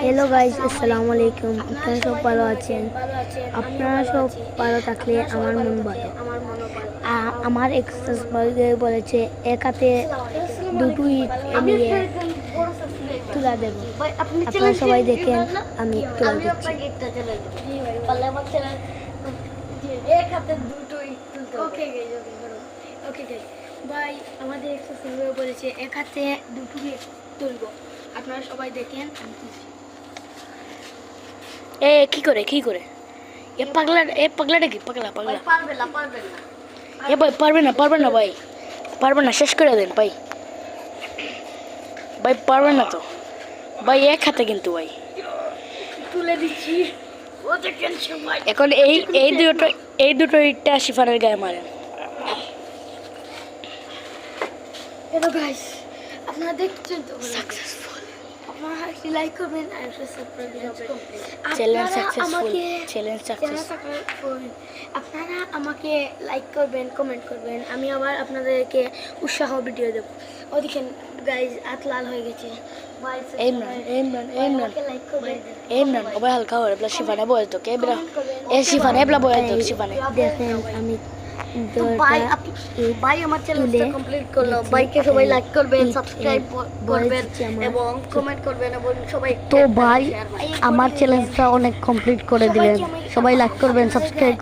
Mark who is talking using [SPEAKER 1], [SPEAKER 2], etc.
[SPEAKER 1] Hello guys, আসসালামু আলাইকুম। আপনারা সব ভালো আছেন? আপনারা সব ভালো থাকলে আমার মন ভালো। আমার এক্সারসাইজ বলেছে এক হাতে দুটো ইট নিয়ে তুলা দেব। আপনারা সবাই দেখেন, আমি তুলা দিচ্ছি। ভাই আমাদের এক্সারসাইজ বলেছে এক হাতে দুটো ইট তুলব। আপনারা সবাই দেখেন। এ কি করে এ পাগলাটা কি পাগলা এ ভাই পারবে না ভাই, পারবে না, শেষ করে দেন ভাই পারবে না তো ভাই, এক হাতে কিন্তু ভাই তুলে দিচ্ছি। এখন এই দুটো ইটটা শিফানের গায়ে মারেন। হ্যালো গাইস, আপনারা দেখছেন তো সাকসেসফুল। আপনারা লাইক করবেন আর সাবস্ক্রাইব করবেন। আপনারা আমাকে লাইক করবেন, কমেন্ট করবেন, আমি আবার আপনাদেরকে উৎসাহ ভিডিও দেব। ওদিকে গাইস হাত লাল হয়ে গেছে। দেখেন আমি ভাই আমার চ্যানেলটা কমপ্লিট করলো। ভাইকে সবাই লাইক করবেন, সাবস্ক্রাইব করবেন এবং কমেন্ট করবেন এবং সবাই তো ভাই আমার চ্যানেলটা অনেক কমপ্লিট করে দিলেন। সবাই লাইক করবেন, সাবস্ক্রাইব